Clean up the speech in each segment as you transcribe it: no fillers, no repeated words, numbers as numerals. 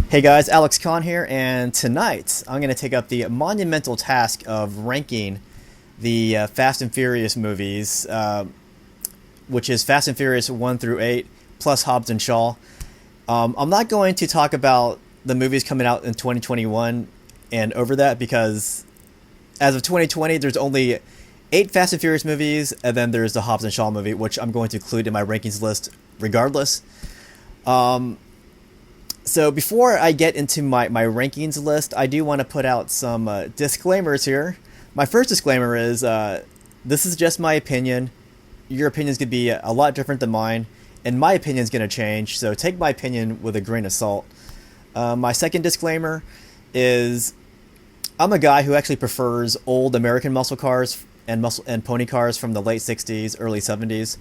Hey guys, Alex Khan here, and tonight I'm going to take up the monumental task of ranking the Fast and Furious movies, which is Fast and Furious 1 through 8, plus Hobbs and Shaw. I'm not going to talk about the movies coming out in 2021 and over that, because as of 2020, there's only 8 Fast and Furious movies, and then there's the Hobbs and Shaw movie, which I'm going to include in my rankings list regardless. So before I get into my rankings list, I do want to put out some disclaimers here. My first disclaimer is this is just my opinion. Your opinion is going to be a lot different than mine, and my opinion is going to change, so take my opinion with a grain of salt. My second disclaimer is I'm a guy who actually prefers old American muscle cars and pony cars from the late 60s, early 70s.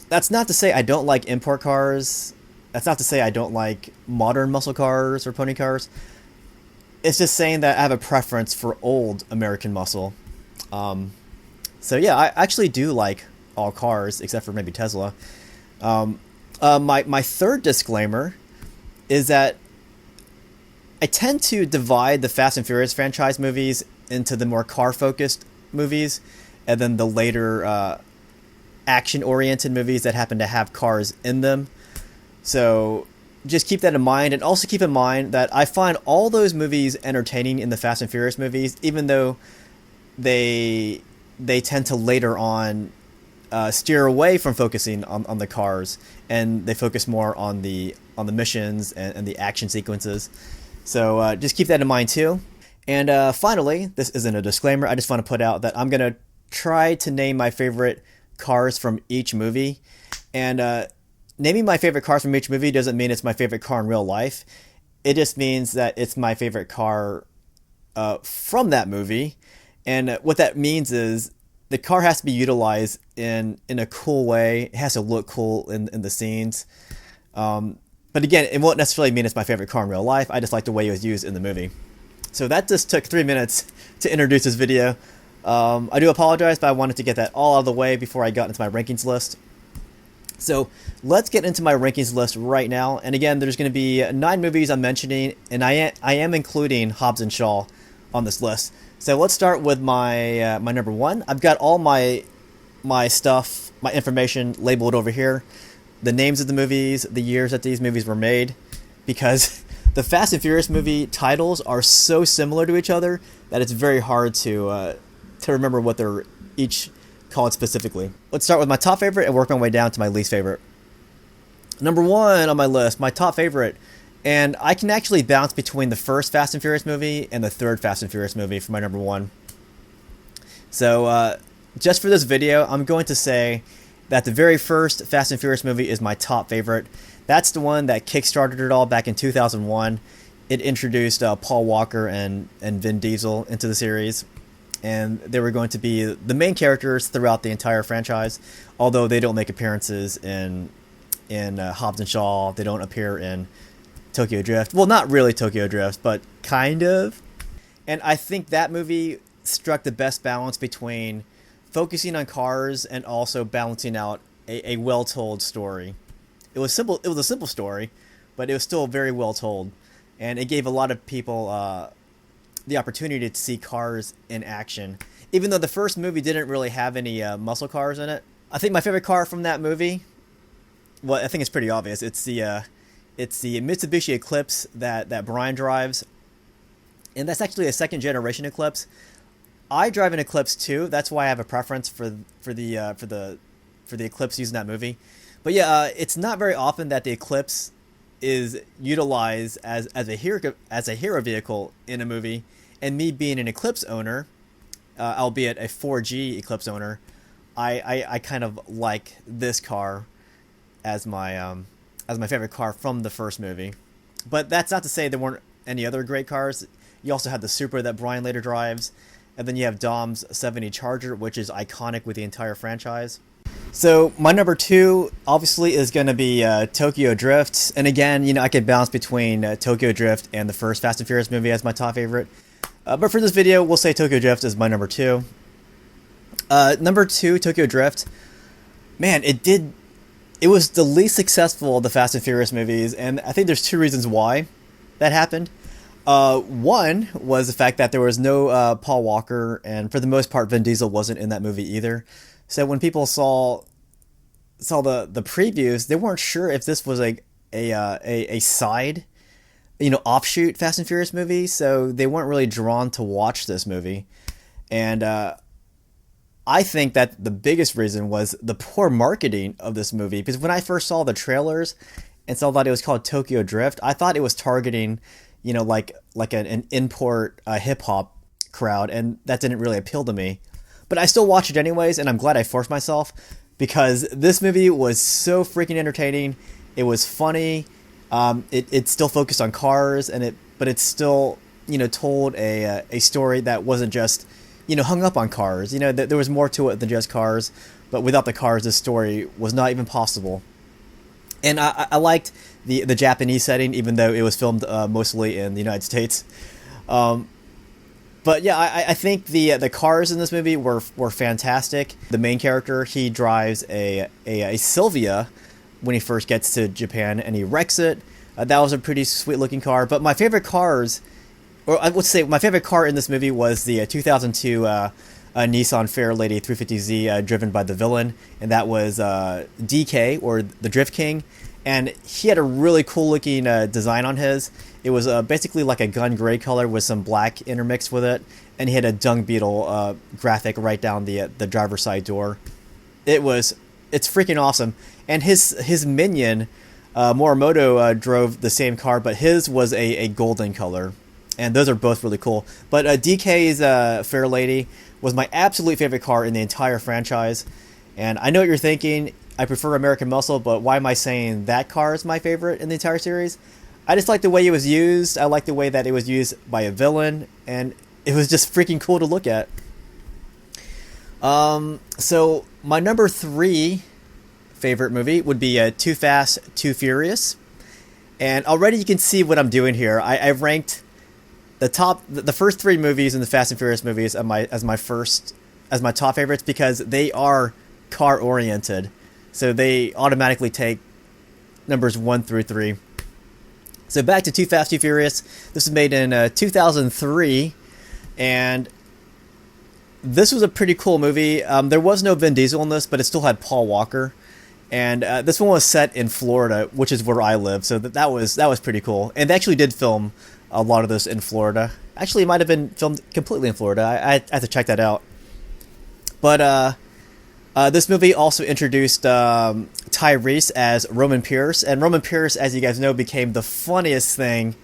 That's not to say I don't like import cars. That's not to say I don't like modern muscle cars or pony cars. It's just saying that I have a preference for old American muscle. So yeah, I actually do like all cars except for maybe Tesla. My third disclaimer is that I tend to divide the Fast and Furious franchise movies into the more car-focused movies, and then the later action-oriented movies that happen to have cars in them. So just keep that in mind, and also keep in mind that I find all those movies entertaining in the Fast and Furious movies, even though they tend to later on steer away from focusing on the cars, and they focus more on the missions and the action sequences. So just keep that in mind too. And finally, this isn't a disclaimer, I just want to put out that I'm going to try to name my favorite cars from each movie. And naming my favorite cars from each movie doesn't mean it's my favorite car in real life. It just means that it's my favorite car from that movie. And what that means is the car has to be utilized in a cool way. It has to look cool in the scenes. But again, it won't necessarily mean it's my favorite car in real life. I just like the way it was used in the movie. So that just took 3 minutes to introduce this video. I do apologize, but I wanted to get that all out of the way before I got into my rankings list. So let's get into my rankings list right now. And again, there's going to be 9 movies I'm mentioning, and I am including Hobbs and Shaw on this list. So let's start with my number 1. I've got all my stuff, my information labeled over here. The names of the movies, the years that these movies were made, because the Fast and Furious movie titles are so similar to each other that it's very hard to remember what they're each called specifically. Let's start with my top favorite and work my way down to my least favorite. Number 1 on my list, my top favorite, and I can actually bounce between the first Fast and Furious movie and the third Fast and Furious movie for my number 1. So just for this video, I'm going to say that the very first Fast and Furious movie is my top favorite. That's the one that kickstarted it all back in 2001. It introduced Paul Walker and Vin Diesel into the series, and they were going to be the main characters throughout the entire franchise, although they don't make appearances in Hobbs and Shaw. They don't appear in Tokyo Drift. Well, not really Tokyo Drift, but kind of. And I think that movie struck the best balance between focusing on cars and also balancing out a well-told story. It was simple. It was a simple story, but it was still very well told, and it gave a lot of people the opportunity to see cars in action. Even though the first movie didn't really have any muscle cars in it, I think my favorite car from that movie, well, I think it's pretty obvious. It's the Mitsubishi Eclipse that Brian drives, and that's actually a second generation Eclipse. I drive an Eclipse too. That's why I have a preference for the Eclipse used in that movie. But yeah, it's not very often that the Eclipse is utilized as a hero vehicle in a movie. And me being an Eclipse owner, albeit a 4G Eclipse owner, I kind of like this car as my favorite car from the first movie. But that's not to say there weren't any other great cars. You also had the Supra that Brian later drives, and then you have Dom's 70 Charger, which is iconic with the entire franchise. So my number 2 obviously is going to be Tokyo Drift, and again, I could bounce between Tokyo Drift and the first Fast and Furious movie as my top favorite. But for this video, we'll say Tokyo Drift is my number 2. Number 2, Tokyo Drift. Man, it did it was the least successful of the Fast and Furious movies, and I think there's two reasons why that happened. One was the fact that there was no Paul Walker, and for the most part, Vin Diesel wasn't in that movie either. So when people saw the previews, they weren't sure if this was a side, offshoot Fast and Furious movie. So they weren't really drawn to watch this movie, and I think that the biggest reason was the poor marketing of this movie. Because when I first saw the trailers and saw that it was called Tokyo Drift, I thought it was targeting, like an import hip hop crowd, and that didn't really appeal to me. But I still watched it anyways, and I'm glad I forced myself because this movie was so freaking entertaining. It was funny. It still focused on cars, but it still told a story that wasn't just hung up on cars. There was more to it than just cars, but without the cars, this story was not even possible. And I liked the Japanese setting, even though it was filmed mostly in the United States. But yeah, I think the cars in this movie were fantastic. The main character, he drives a Sylvia when he first gets to Japan, and he wrecks it. That was a pretty sweet looking car. But my favorite cars, or I would say my favorite car in this movie was the 2002 Nissan Fairlady 350Z driven by the villain, and that was DK, or the Drift King. And he had a really cool looking design on his. It was basically like a gun gray color with some black intermixed with it, and he had a dung beetle graphic right down the driver's side door. It's freaking awesome. And his minion, Morimoto, drove the same car, but his was a golden color. And those are both really cool. But DK's Fairlady was my absolute favorite car in the entire franchise. And I know what you're thinking. I prefer American Muscle, but why am I saying that car is my favorite in the entire series? I just like the way it was used. I like the way that it was used by a villain, and it was just freaking cool to look at. So my number 3 favorite movie would be Too Fast, Too Furious. And already you can see what I'm doing here. I've ranked the first 3 movies in the Fast and Furious movies as my top favorites because they are car oriented. So they automatically take numbers 1 through 3. So back to Too Fast, Too Furious. This was made in 2003, and this was a pretty cool movie. There was no Vin Diesel in this, but it still had Paul Walker. And this one was set in Florida, which is where I live. So that was pretty cool. And they actually did film a lot of this in Florida. Actually, it might have been filmed completely in Florida. I have to check that out. But this movie also introduced Tyrese as Roman Pierce, and Roman Pierce, as you guys know, became the funniest thing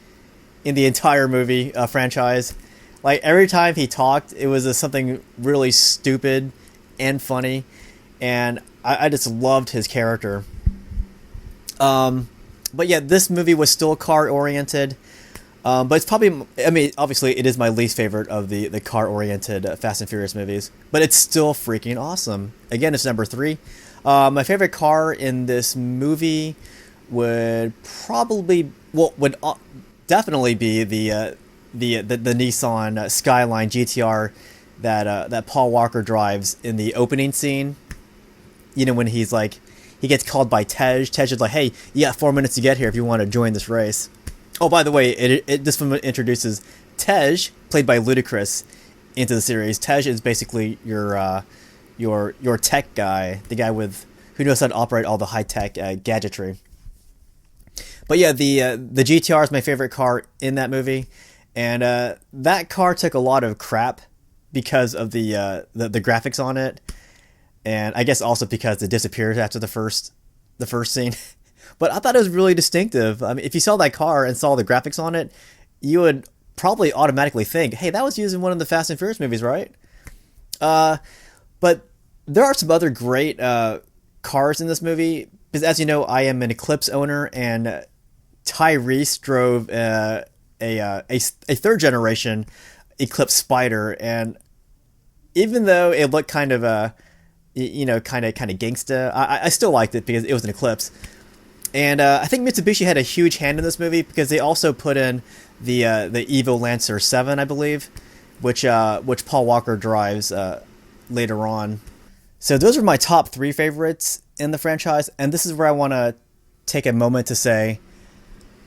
in the entire movie franchise. Like, every time he talked, it was something really stupid and funny, and I just loved his character. But yeah, this movie was still car-oriented, but it's probably, obviously it is my least favorite of the car-oriented Fast and Furious movies, but it's still freaking awesome. Again, it's number 3. My favorite car in this movie would definitely be the Nissan Skyline GTR that Paul Walker drives in the opening scene. When he gets called by Tej. Tej is like, "Hey, you got 4 minutes to get here if you want to join this race." Oh, by the way, this film introduces Tej, played by Ludacris, into the series. Tej is basically your tech guy, the guy who knows how to operate all the high tech gadgetry. But yeah, the GTR is my favorite car in that movie, and that car took a lot of crap because of the graphics on it, and I guess also because it disappears after the first scene. But I thought it was really distinctive. I mean, if you saw that car and saw the graphics on it, you would probably automatically think, "Hey, that was used in one of the Fast and Furious movies, right?" But there are some other great cars in this movie, because as you know, I am an Eclipse owner, and Tyrese drove a 3rd generation Eclipse Spider, and even though it looked kind of gangsta, I still liked it because it was an Eclipse. And I think Mitsubishi had a huge hand in this movie because they also put in the Evo Lancer 7, I believe, which Paul Walker drives later on. So those are my top 3 favorites. in the franchise, and this is where I want to take a moment to say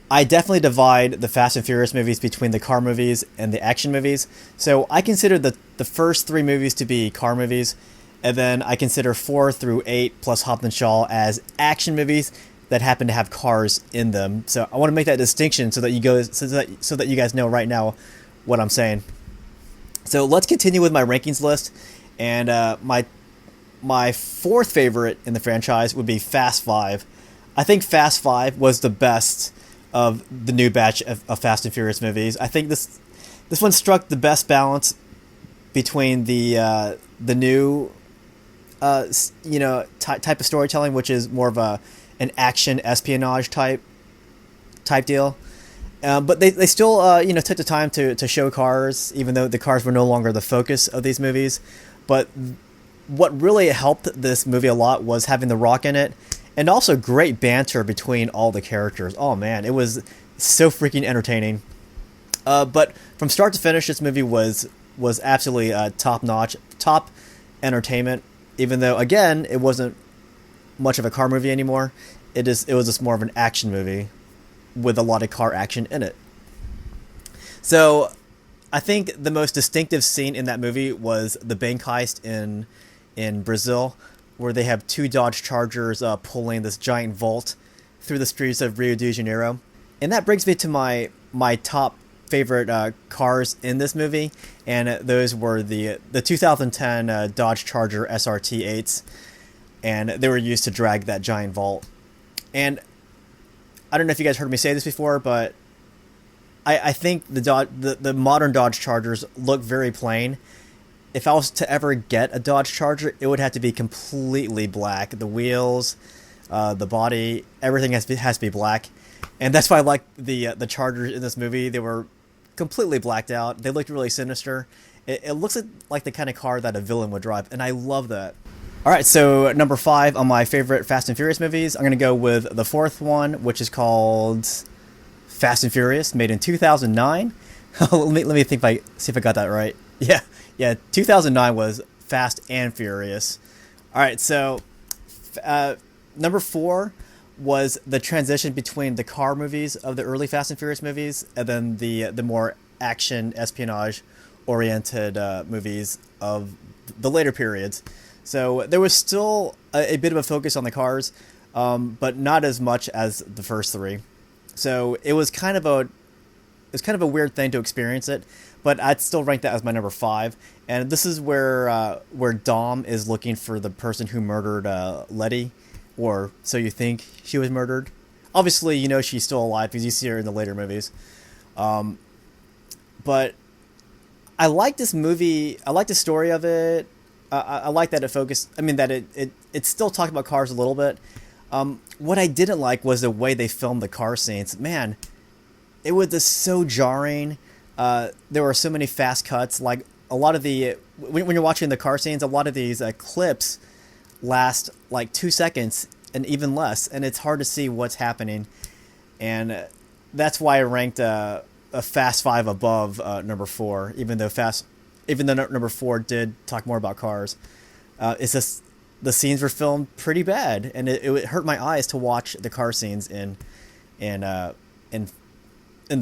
I definitely divide the Fast and Furious movies between the car movies and the action movies. So I consider the first three movies to be car movies, and then I consider 4 through 8 plus Hobbs and Shaw as action movies that happen to have cars in them. So I want to make that distinction so that you guys know right now what I'm saying. So let's continue with my rankings list, and my fourth favorite in the franchise would be Fast 5. I think Fast 5 was the best of the new batch of Fast and Furious movies. I think this one struck the best balance between the new type of storytelling, which is more of an action espionage type deal. But they still took the time to show cars, even though the cars were no longer the focus of these movies. But what really helped this movie a lot was having The Rock in it, and also great banter between all the characters. Oh man, it was so freaking entertaining. But from start to finish, this movie was absolutely top notch, top entertainment. Even though, again, it wasn't much of a car movie anymore. It was just more of an action movie with a lot of car action in it. So I think the most distinctive scene in that movie was the bank heist in Brazil, where they have two Dodge Chargers pulling this giant vault through the streets of Rio de Janeiro. And that brings me to my top favorite cars in this movie, and those were the 2010 Dodge Charger SRT 8s, and they were used to drag that giant vault. And I don't know if you guys heard me say this before, but I think the modern Dodge Chargers look very plain. If I was to ever get a Dodge Charger, it would have to be completely black. The wheels, the body, everything has to be black. And that's why I like the Chargers in this movie. They were completely blacked out. They looked really sinister. It looks like the kind of car that a villain would drive, and I love that. All right, so number 5 on my favorite Fast and Furious movies, I'm going to go with the fourth one, which is called Fast and Furious, made in 2009. let me see if I got that right. Yeah, 2009 was Fast and Furious. All right, so number 4 was the transition between the car movies of the early Fast and Furious movies, and then the more action espionage oriented movies of the later periods. So there was still a bit of a focus on the cars, but not as much as the first three. So it was kind of a weird thing to experience it, but I'd still rank that as my number 5. And this is where Dom is looking for the person who murdered Letty, or so you think she was murdered. Obviously, she's still alive because you see her in the later movies. But I like this movie. I like the story of it. I like that it focused. I mean, that it still talked about cars a little bit. What I didn't like was the way they filmed the car scenes. Man, it was just so jarring. There were so many fast cuts. Like a lot of when you're watching the car scenes, a lot of these clips last like 2 seconds and even less, and it's hard to see what's happening. And that's why I ranked a Fast 5 above number 4, even though number 4 did talk more about cars. It's just the scenes were filmed pretty bad, and it hurt my eyes to watch the car scenes in the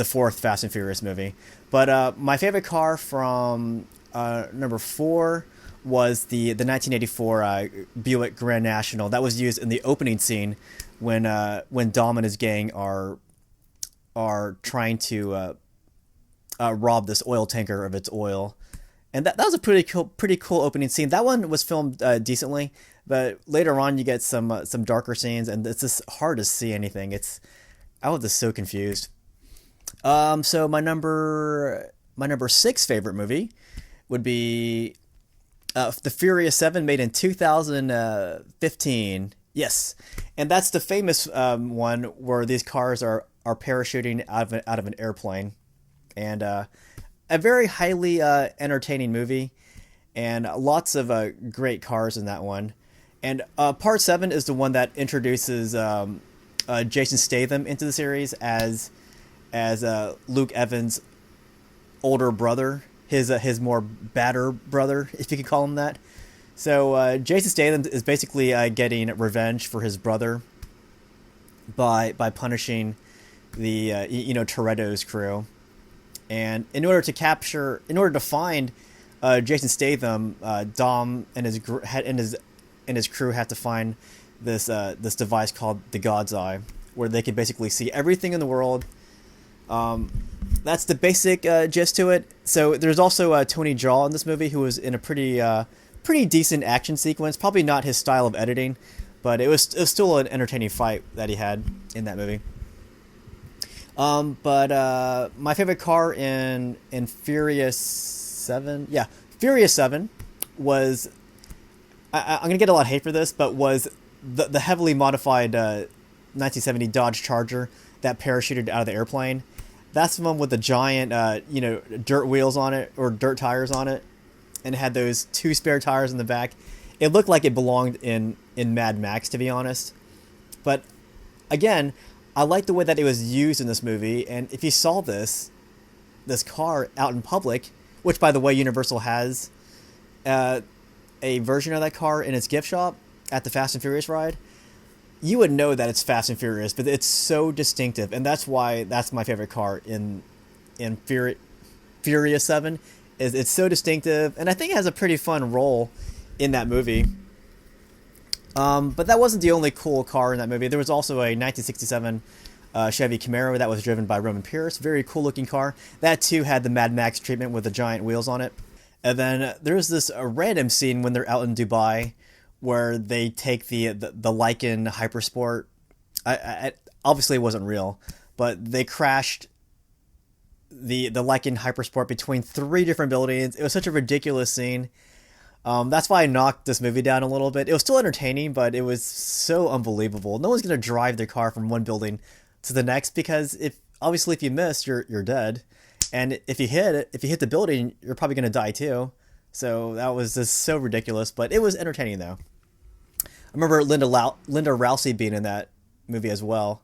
fourth Fast and Furious movie. But my favorite car from number 4 was the 1984 Buick Grand National that was used in the opening scene when Dom and his gang are trying to rob this oil tanker of its oil. And that was a pretty cool opening scene. That one was filmed decently, but later on you get some darker scenes, and it's just hard to see anything. I was just so confused. So my number 6 favorite movie would be The Furious 7, made in 2015. Yes, and that's the famous one where these cars are parachuting out of an airplane, and a very highly entertaining movie, and lots of great cars in that one. And Part 7 is the one that introduces Jason Statham into the series as Luke Evans' older brother, his more badder brother, if you could call him that. So Jason Statham is basically getting revenge for his brother by punishing the Toretto's crew, and in order to find Jason Statham, Dom and his crew have to find this device called the God's Eye, where they can basically see everything in the world. That's the basic gist to it. So there's also Tony Jaa in this movie, who was in a pretty decent action sequence. Probably not his style of editing, but it was still an entertaining fight that he had in that movie. But my favorite car in Furious 7, yeah, Furious 7 was, I'm gonna get a lot of hate for this, but was the heavily modified 1970 Dodge Charger that parachuted out of the airplane. That's the one with the giant, dirt wheels on it, or dirt tires on it, and it had those 2 spare tires in the back. It looked like it belonged in Mad Max, to be honest. But again, I like the way that it was used in this movie. And if you saw this car out in public, which by the way, Universal has a version of that car in its gift shop at the Fast and Furious ride, you would know that it's Fast and Furious, but it's so distinctive, and that's why that's my favorite car in Furious 7. Is it's so distinctive, and I think it has a pretty fun role in that movie. But that wasn't the only cool car in that movie. There was also a 1967 Chevy Camaro that was driven by Roman Pierce. Very cool looking car. That too had the Mad Max treatment with the giant wheels on it. And then there's this random scene when they're out in Dubai, where they take the Lycan Hypersport. I obviously it wasn't real, but they crashed the Lycan Hypersport between 3 different buildings. It was such a ridiculous scene. That's why I knocked this movie down a little bit. It was still entertaining, but it was so unbelievable. No one's gonna drive their car from one building to the next, because if you miss, you're dead, and if you hit the building, you're probably gonna die too. So that was just so ridiculous, but it was entertaining though. I remember Linda Rousey being in that movie as well.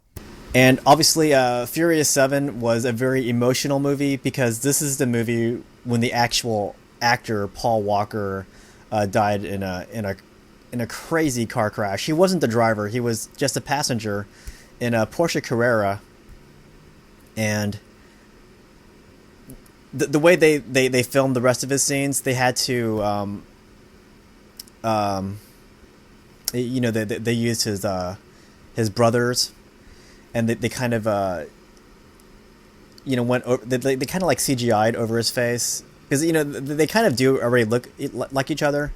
And obviously, Furious 7 was a very emotional movie, because this is the movie when the actual actor Paul Walker died in a crazy car crash. He wasn't the driver; he was just a passenger in a Porsche Carrera. And the way they filmed the rest of his scenes, they had to they used his brothers, and they kind of went over, they kind of like CGI'd over his face, because they kind of do already look like each other.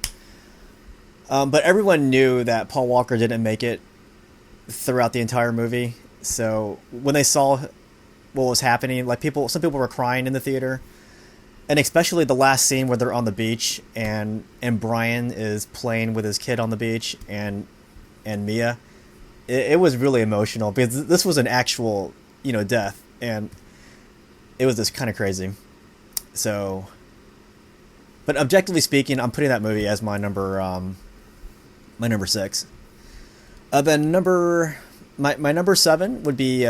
But everyone knew that Paul Walker didn't make it throughout the entire movie. So when they saw what was happening, like some people were crying in the theater, and especially the last scene where they're on the beach and Brian is playing with his kid on the beach and Mia. It was really emotional, because this was an actual death, and it was just kind of crazy. So, but objectively speaking, I'm putting that movie as my number 6. Then my number 7 would be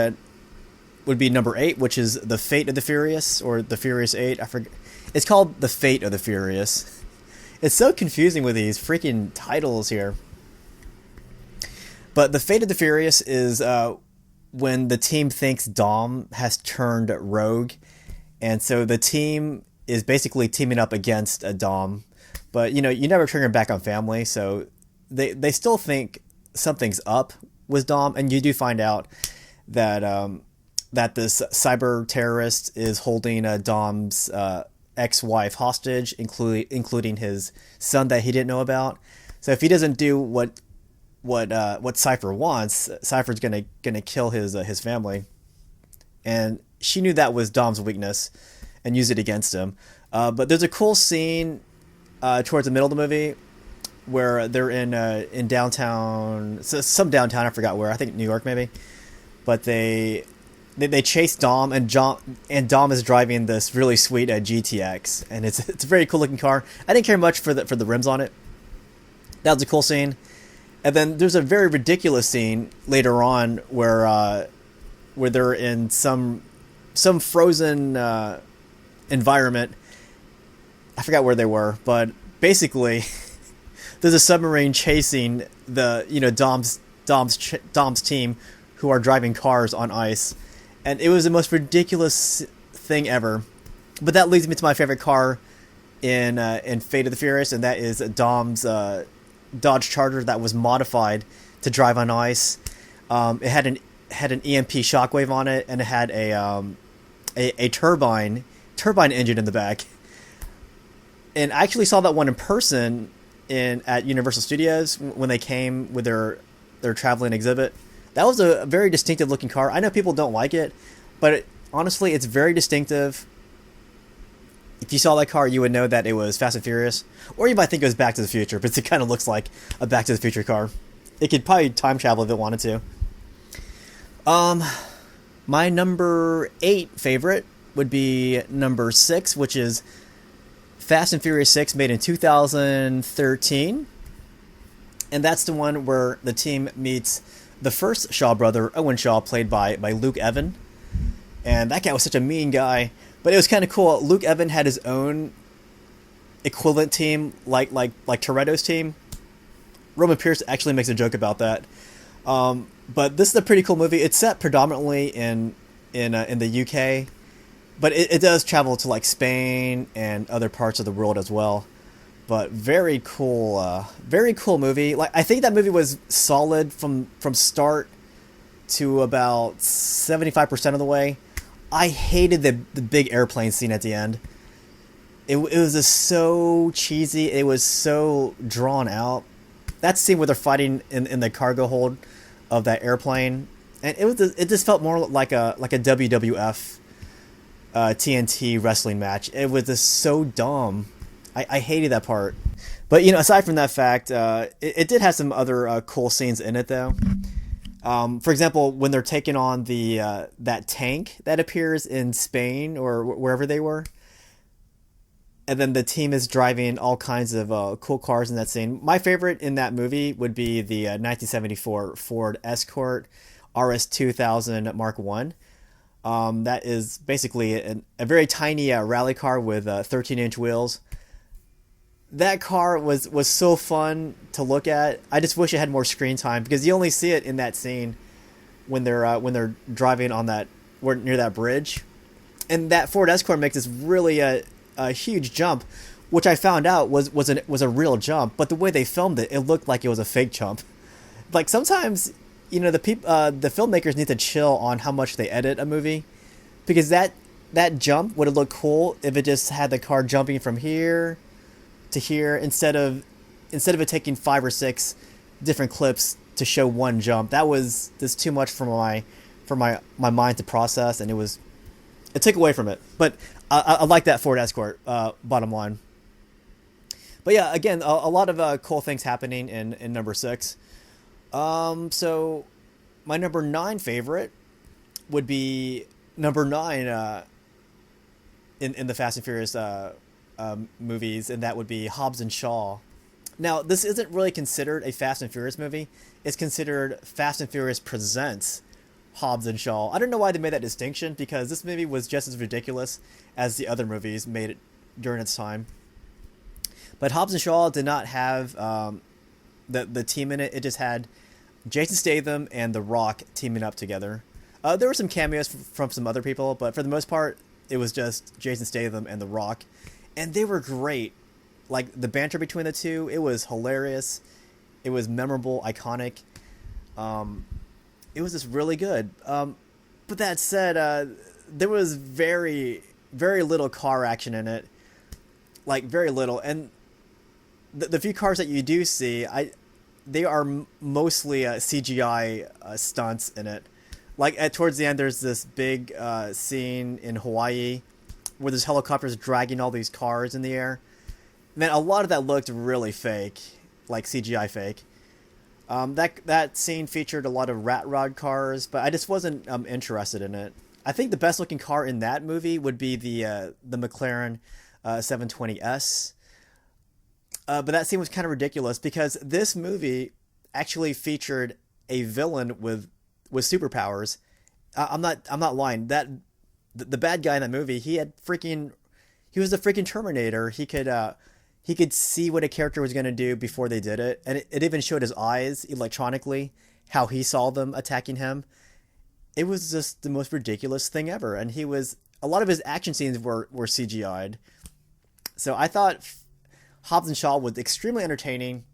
number 8, which is The Fate of the Furious, or The Furious 8. I forget. It's called The Fate of the Furious. It's so confusing with these freaking titles here. But The Fate of the Furious is when the team thinks Dom has turned rogue, and so the team is basically teaming up against Dom. But you never turn your back on family, so they still think something's up with Dom, and you do find out that that this cyber terrorist is holding Dom's ex-wife hostage, including his son that he didn't know about. So if he doesn't do what Cypher wants, Cypher's gonna kill his family, and she knew that was Dom's weakness and used it against him. But there's a cool scene towards the middle of the movie where they're in downtown, some downtown, I forgot where, I think New York maybe, but they chase Dom, and Dom is driving this really sweet GTX, and it's a very cool looking car. I didn't care much for the rims on it. That was a cool scene. And then there's a very ridiculous scene later on where they're in some frozen environment. I forgot where they were, but basically there's a submarine chasing the Dom's team who are driving cars on ice, and it was the most ridiculous thing ever. But that leads me to my favorite car in Fate of the Furious, and that is Dom's Dodge Charger that was modified to drive on ice. It had an EMP shockwave on it, and it had a turbine engine in the back. And I actually saw that one in person at Universal Studios when they came with their traveling exhibit. That was a very distinctive looking car. I know people don't like it, but honestly, it's very distinctive. If you saw that car, you would know that it was Fast and Furious, or you might think it was Back to the Future, but it kind of looks like a Back to the Future car. It could probably time travel if it wanted to. My number 8 favorite would be number 6, which is Fast and Furious 6, made in 2013. And that's the one where the team meets the first Shaw brother, Owen Shaw, played by Luke Evans. And that guy was such a mean guy. But it was kind of cool. Luke Evans had his own equivalent team, like Toretto's team. Roman Pierce actually makes a joke about that. But this is a pretty cool movie. It's set predominantly in the UK, but it does travel to like Spain and other parts of the world as well. But very cool movie. Like, I think that movie was solid from start to about 75% of the way. I hated the big airplane scene at the end. It was just so cheesy. It was so drawn out. That scene where they're fighting in the cargo hold of that airplane, and it just felt more like a WWF TNT wrestling match. It was just so dumb. I hated that part. But aside from that fact, it did have some other cool scenes in it though. For example, when they're taking on that tank that appears in Spain or wherever they were, and then the team is driving all kinds of cool cars in that scene. My favorite in that movie would be the 1974 Ford Escort RS2000 Mark I. That is basically a very tiny rally car with 13-inch wheels. That car was so fun to look at. I just wish it had more screen time, because you only see it in that scene when they're driving on near that bridge, and that Ford Escort makes this really a huge jump, which I found out was a real jump. But the way they filmed it, it looked like it was a fake jump. Like, sometimes the filmmakers need to chill on how much they edit a movie, because that jump would have looked cool if it just had the car jumping from here to here instead of it taking 5 or 6 different clips to show one jump. That was just too much for my mind to process, and it took away from it. But I like that Ford Escort, bottom line. But yeah, again, a lot of cool things happening in number 6. So my number 9 favorite would be number 9 in the Fast and Furious movies, and that would be Hobbs and Shaw. Now, this isn't really considered a Fast and Furious movie. It's considered Fast and Furious Presents Hobbs and Shaw. I don't know why they made that distinction, because this movie was just as ridiculous as the other movies made it during its time. But Hobbs and Shaw did not have the team in it. It just had Jason Statham and The Rock teaming up together. There were some cameos from some other people, but for the most part, it was just Jason Statham and The Rock. And they were great. Like, the banter between the two, it was hilarious. It was memorable, iconic. It was just really good. But that said, there was very, very little car action in it. Like, very little. And the few cars that you do see, they are mostly CGI stunts in it. Like, towards the end, there's this big scene in Hawaii where there's helicopters dragging all these cars in the air. Man, a lot of that looked really fake, like CGI fake. That scene featured a lot of rat rod cars, but I just wasn't interested in it. I think the best looking car in that movie would be the McLaren 720S. But that scene was kind of ridiculous, because this movie actually featured a villain with superpowers. I'm not lying. The bad guy in that movie, he was the freaking Terminator. He he could see what a character was going to do before they did it, and it even showed his eyes electronically how he saw them attacking him. It was just the most ridiculous thing ever, and he was a lot of his action scenes were CGI'd. So I thought Hobbs and Shaw was extremely entertaining,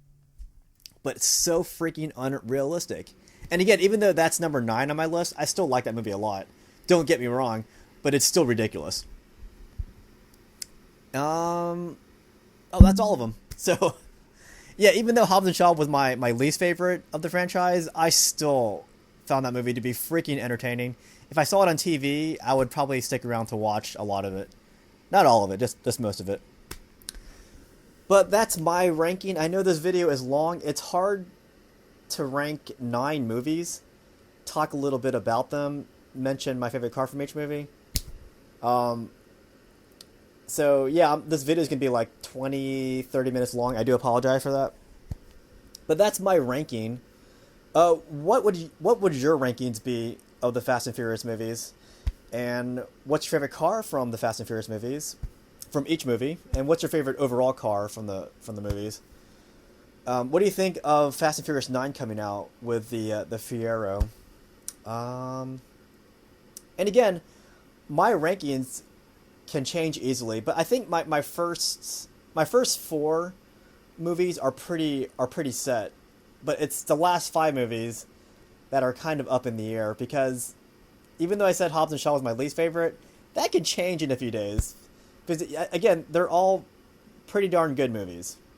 but so freaking unrealistic. And again, even though that's number 9 on my list, I still like that movie a lot. Don't get me wrong, but it's still ridiculous. Oh, that's all of them. So, yeah, even though Hobbs and Shaw was my least favorite of the franchise, I still found that movie to be freaking entertaining. If I saw it on TV, I would probably stick around to watch a lot of it. Not all of it, just most of it. But that's my ranking. I know this video is long. It's hard to rank 9 movies, talk a little bit about them, mention my favorite car from each movie. So yeah, this video is going to be like 20-30 minutes long. I do apologize for that. But that's my ranking. What would your rankings be of the Fast and Furious movies? And what's your favorite car from the Fast and Furious movies? From each movie, and what's your favorite overall car from the movies? What do you think of Fast and Furious 9 coming out with the Fiero? And again, my rankings can change easily, but I think my first 4 movies are pretty set. But it's the last 5 movies that are kind of up in the air, because even though I said Hobbs and Shaw was my least favorite, that could change in a few days. Because, again, they're all pretty darn good movies.